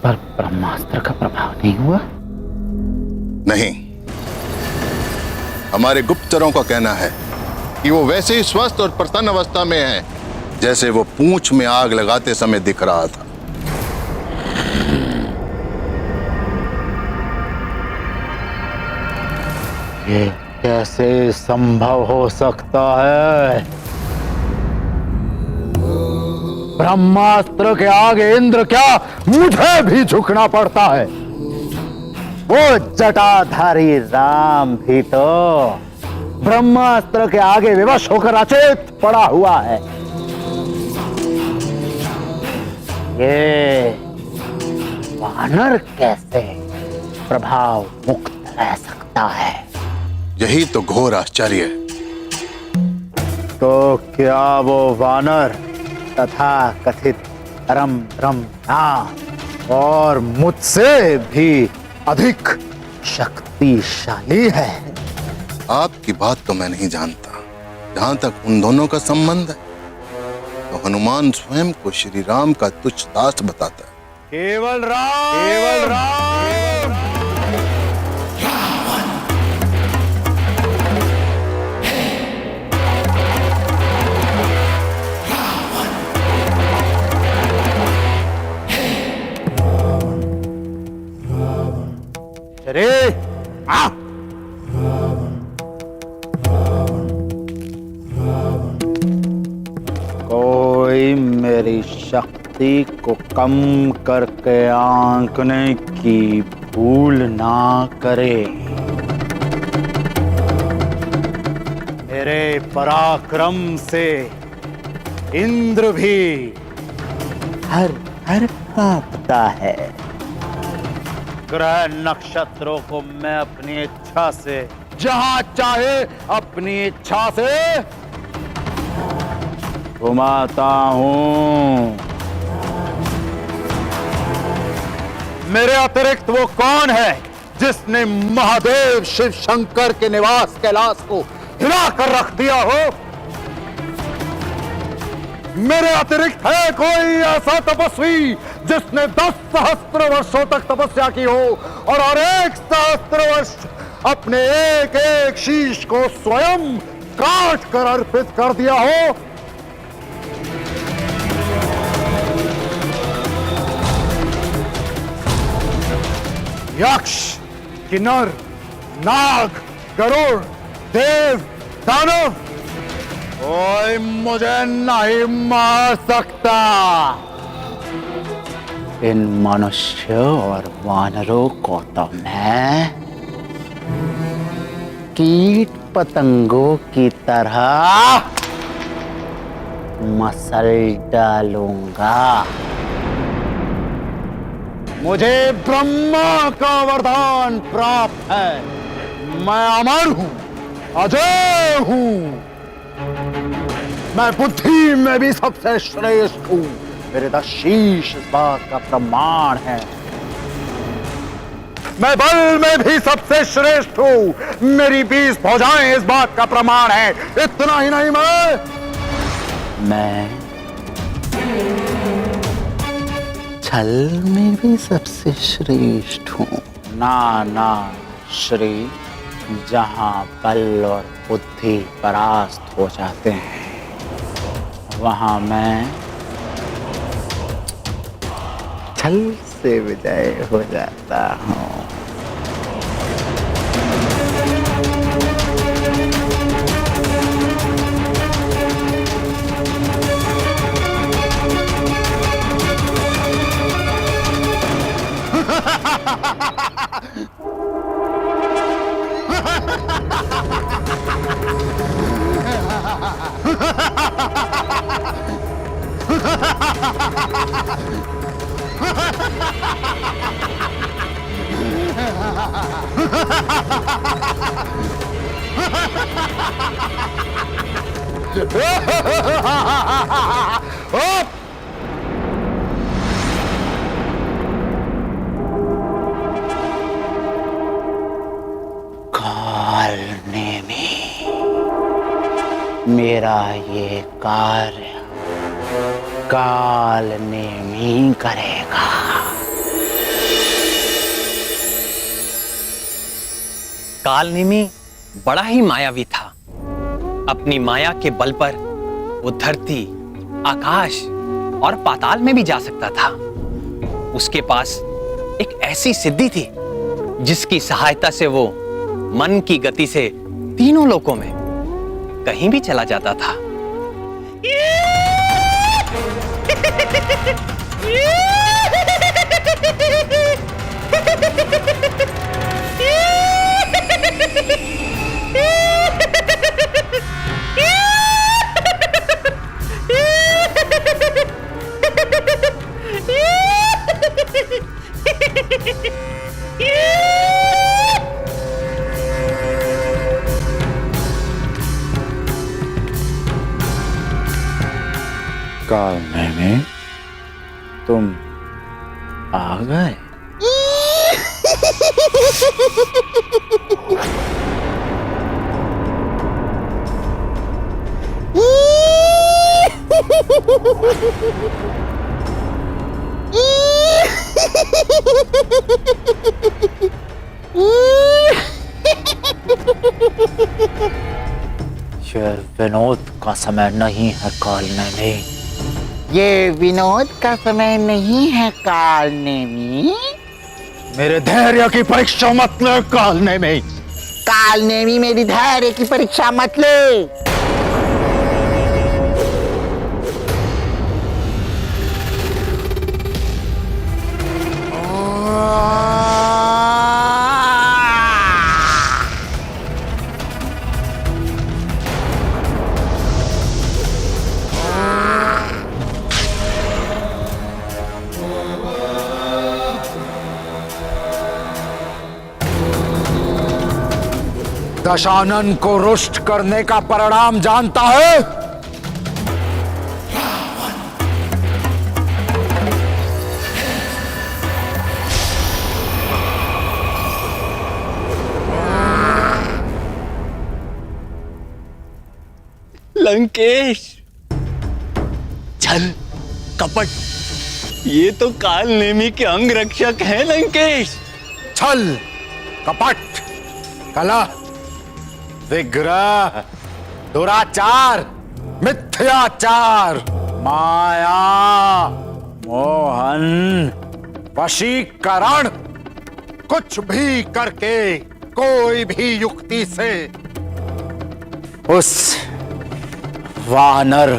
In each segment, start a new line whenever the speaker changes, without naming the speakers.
पर ब्रह्मास्त्र का प्रभाव नहीं हुआ?
नहीं, हमारे गुप्तचरों का कहना है कि वो वैसे ही स्वस्थ और प्रसन्न अवस्था में है जैसे वो पूंछ में आग लगाते समय दिख रहा था।
ये कैसे संभव हो सकता है? ब्रह्मास्त्र के आगे इंद्र क्या, मुझे भी झुकना पड़ता है। वो जटाधारी राम भी तो ब्रह्मास्त्र के आगे विवश होकर अचेत पड़ा हुआ है। ये वानर कैसे प्रभाव मुक्त रह सकता है?
यही तो घोर आश्चर्य है।
तो क्या वो वानर तथा कथित परम ब्रह्म और मुझसे भी अधिक शक्तिशाली है?
आपकी बात तो मैं नहीं जानता। जहां तक उन दोनों का संबंध है तो हनुमान स्वयं को श्री राम का तुच्छ दास बताता है।
केवल राम, केवल राम। अरे कोई मेरी शक्ति को कम करके आंकने की भूल ना करे। मेरे पराक्रम से इंद्र भी हर हर कांपता है। ग्रह नक्षत्रों को मैं अपनी इच्छा से जहां चाहे अपनी इच्छा से घुमाता हूं। मेरे अतिरिक्त वो कौन है जिसने महादेव शिव शंकर के निवास कैलाश को हिला कर रख दिया हो? मेरे अतिरिक्त है कोई ऐसा तपस्वी जिसने 10 सहस्त्र वर्षों तक तपस्या की हो और हर 1 सहस्त्र वर्ष अपने एक एक शीश को स्वयं काट कर अर्पित कर दिया हो? यक्ष, किन्नर, नाग, गरुड़, देव, दानव, कोई मुझे नहीं मार सकता। इन मनुष्य और वानरों को तो मैं कीट पतंगों की तरह मसल डालूंगा। मुझे ब्रह्मा का वरदान प्राप्त है। मैं अमर हूं, अजय हूं। मैं बुद्धि में भी सबसे श्रेष्ठ हूं। मेरे 10 शीश इस बात का प्रमाण है। मैं बल में भी सबसे श्रेष्ठ हूं। मेरी 20 भुजाएं इस बात का प्रमाण है। इतना ही नहीं, मैं छल में भी सबसे श्रेष्ठ हूं। ना श्री, जहां बल और बुद्धि परास्त हो जाते हैं वहां मैं छल से विजय हो जाता हूं। काल नेमी, मेरा ये कार्य काल नेमी करेगा।
कालनेमी बड़ा ही मायावी था। अपनी माया के बल पर वो धरती, आकाश और पाताल में भी जा सकता था। उसके पास एक ऐसी सिद्धि थी जिसकी सहायता से वो मन की गति से तीनों लोकों में कहीं भी चला जाता था।
कालनेमी, तुम आ गए।
ये विनोद का समय नहीं है कालनेमी।
ये विनोद का समय नहीं है कालनेमी।
मेरे धैर्य की परीक्षा मत ले कालनेमी।
कालनेमी मेरी धैर्य की परीक्षा मत ले।
दशानन को रुष्ट करने का परिणाम जानता है?
लंकेश, छल, कपट, ये तो कालनेमी के अंग रक्षक हैं लंकेश।
छल, कपट, कला, विग्रह, दुराचार, मिथ्याचार, माया, मोहन, वशीकरण, कुछ भी करके, कोई भी युक्ति से उस वानर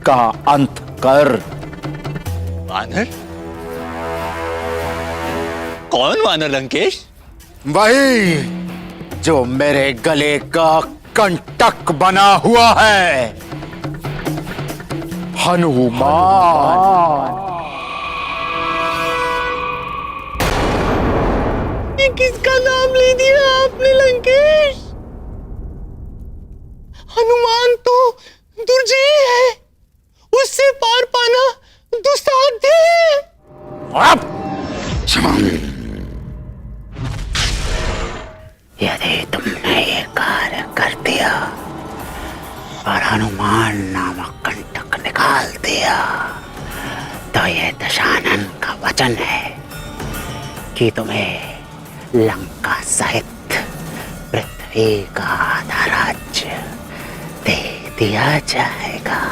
का अंत कर।
वानर? कौन वानर लंकेश?
वही जो मेरे गले का कंटक बना हुआ है, हनुमान।
ये किसका नाम ले दिया आपने लंकेश? हनुमान तो दुर्जय है, उससे पार पाना दुस्साध्य है।
यदि तुमने ये कार्य कर दिया और हनुमान नामक कंटक निकाल दिया तो ये दशानन का वचन है कि तुम्हें लंका सहित पृथ्वी का आधा राज्य दे दिया जाएगा।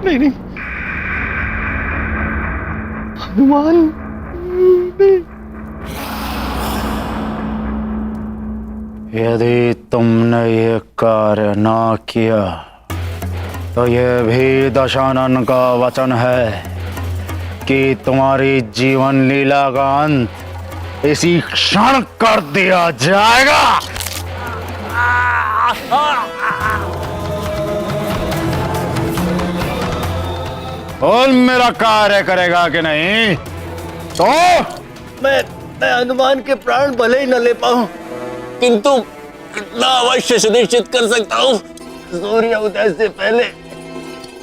नहीं, हनुमान
यदि तुमने ये कार्य ना किया तो यह भी दशानन का वचन है कि तुम्हारी जीवन लीला का अंत इसी क्षण कर दिया जाएगा। और मेरा कार्य करेगा कि नहीं? तो
मैं हनुमान के प्राण भले ही न ले पाऊं, किंतु इतना अवश्य सुनिश्चित कर सकता हूं, सूर्य उदय से पहले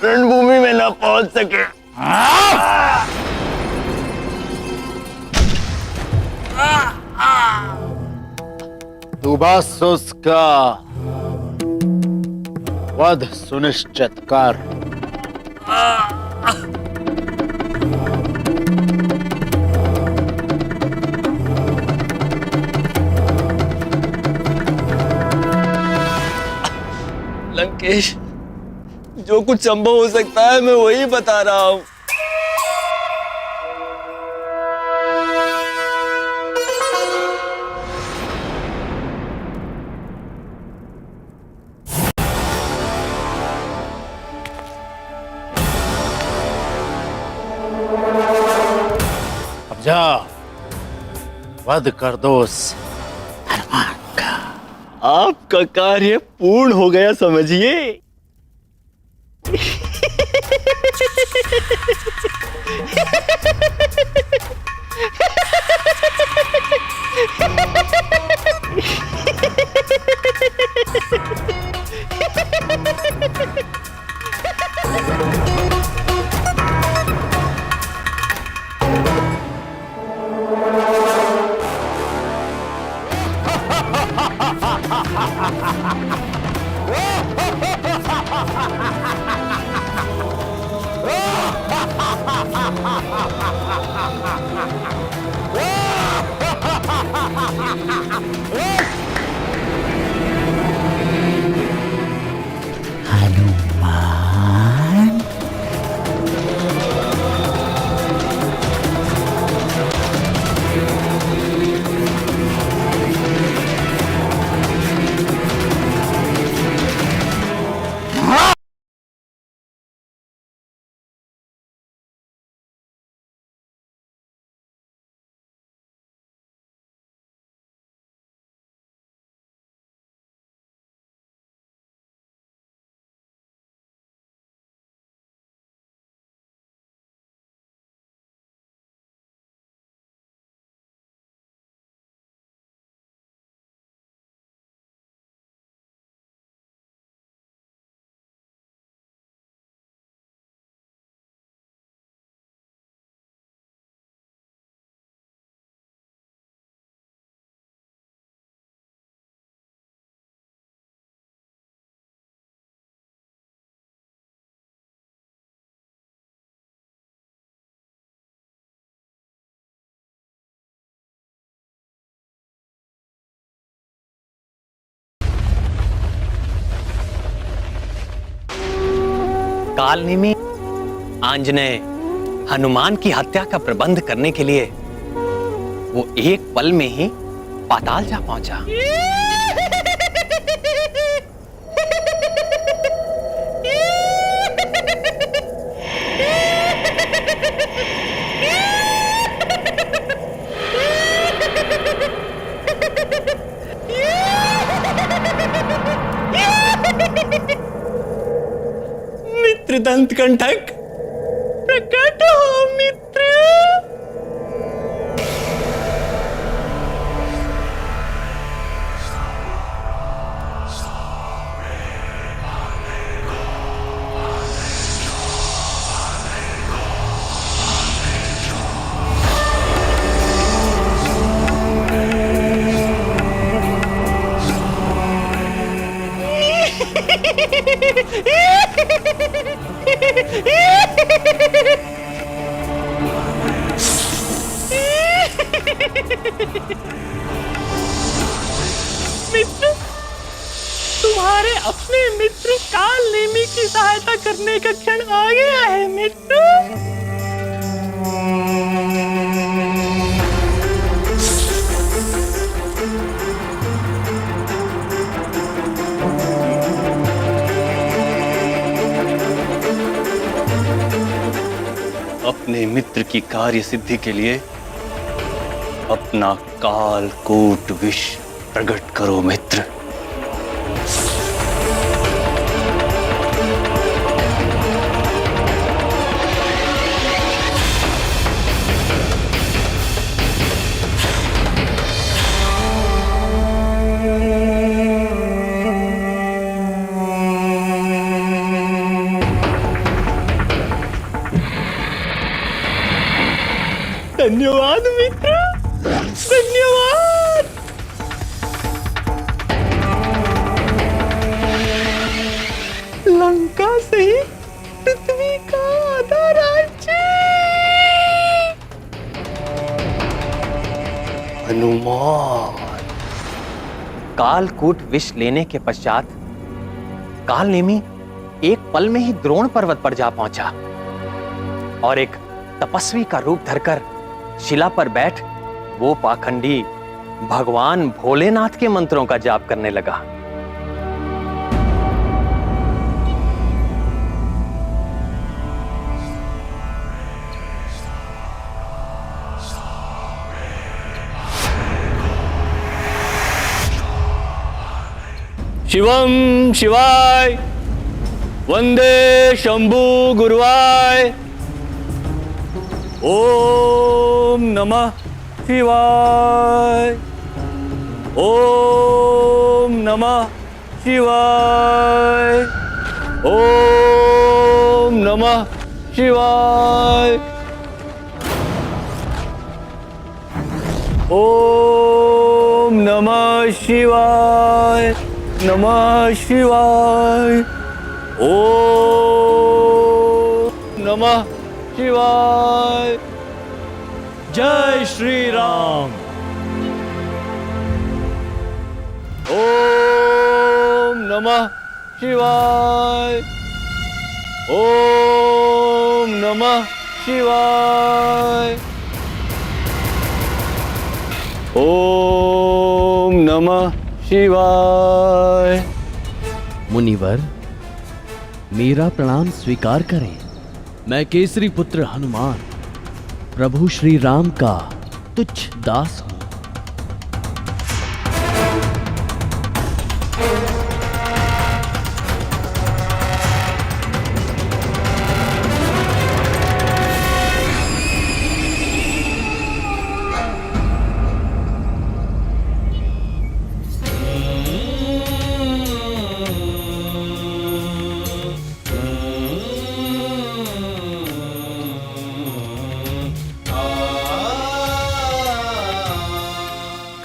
रणभूमि में न पहुंच सके।
हाँ? तू बस उसका वध सुनिश्चित कर।
लंकेश, जो कुछ संभव हो सकता है मैं वही बता रहा हूं।
अब जा वध कर दो उस हनुमान का।
आपका कार्य पूर्ण हो गया समझिए।
हनुमान
कालनेमी आंजनेय हनुमान की हत्या का प्रबंध करने के लिए वो एक पल में ही पाताल जा पहुंचा।
मित्र दंत कंठक, प्रकट हो मित्र। मित्र, तुम्हारे अपने मित्र कालनेमी की सहायता करने का क्षण आ गया है मित्र। अपने मित्र की कार्य सिद्धि के लिए अपना कालकूट विष प्रकट करो मित्र। धन्यवाद मित्र, धन्यवाद। हनुमान।
कालकूट विष लेने के पश्चात कालनेमी एक पल में ही द्रोण पर्वत पर जा पहुंचा और एक तपस्वी का रूप धरकर शिला पर बैठ वो पाखंडी भगवान भोलेनाथ के मंत्रों का जाप करने लगा।
शिवम शिवाय वंदे शंभु गुरुवाय। ओम नमः शिवाय। ओम नमः शिवाय। ओम नमः शिवाय। ओम नमः शिवाय। नमः शिवाय। ओम नमः शिवाय। जय श्री राम। ओम नमः शिवाय। ओम नमः शिवाय। ओम नमः शिवाय।
मुनिवर, मेरा प्रणाम स्वीकार करें। मैं केसरी पुत्र हनुमान, प्रभु श्री राम का तुच्छ दास हूं।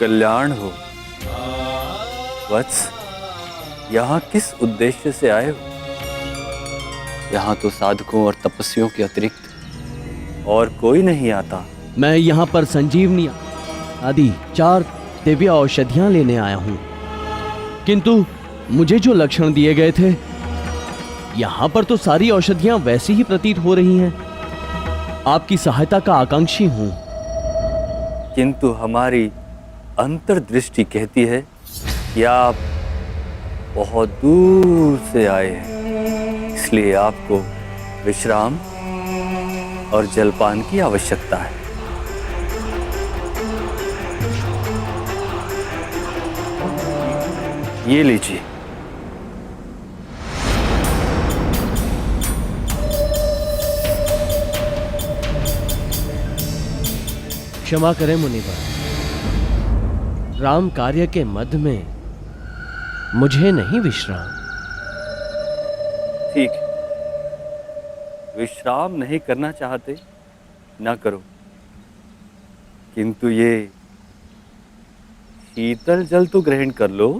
कल्याण हो। वत्स, यहाँ किस उद्देश्य से आए हो? यहाँ तो साधकों और तपस्वियों के अतिरिक्त और कोई नहीं आता।
मैं यहाँ पर संजीवनी आदि 4 दिव्य औषधियाँ लेने आया हूँ, किंतु मुझे जो लक्षण दिए गए थे, यहाँ पर तो सारी औषधियाँ वैसी ही प्रतीत हो रही हैं। आपकी सहायता का आकांक्षी हूँ।
किंतु हमारी अंतर्दृष्टि कहती है कि आप बहुत दूर से आए हैं, इसलिए आपको विश्राम और जलपान की आवश्यकता है। ये लीजिए।
क्षमा करें मुनिवर, राम कार्य के मध्य में मुझे नहीं विश्राम।
ठीक है, विश्राम नहीं करना चाहते ना करो, किंतु ये शीतल जल तो ग्रहण कर लो।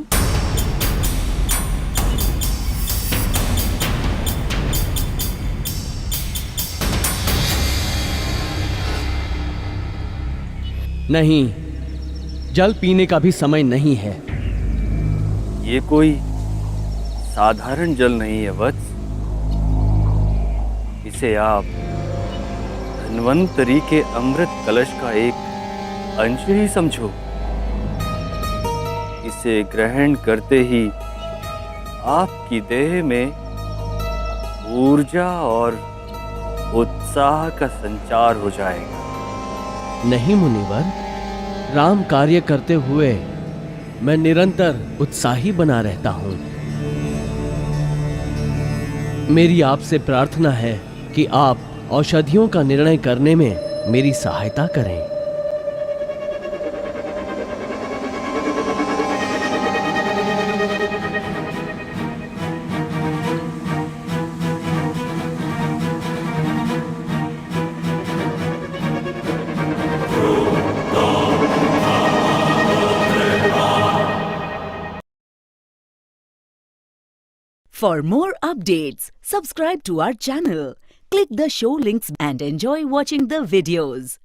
नहीं, जल पीने का भी समय नहीं है।
ये कोई साधारण जल नहीं है वत्स, इसे आप धन्वंतरी के अमृत कलश का एक अंश ही समझो। इसे ग्रहण करते ही आपकी देह में ऊर्जा और उत्साह का संचार हो जाएगा।
नहीं मुनिवर, राम कार्य करते हुए मैं निरंतर उत्साही बना रहता हूं। मेरी आपसे प्रार्थना है कि आप औषधियों का निर्णय करने में मेरी सहायता करें।
For more updates, subscribe to our channel, click the show links and enjoy watching the videos.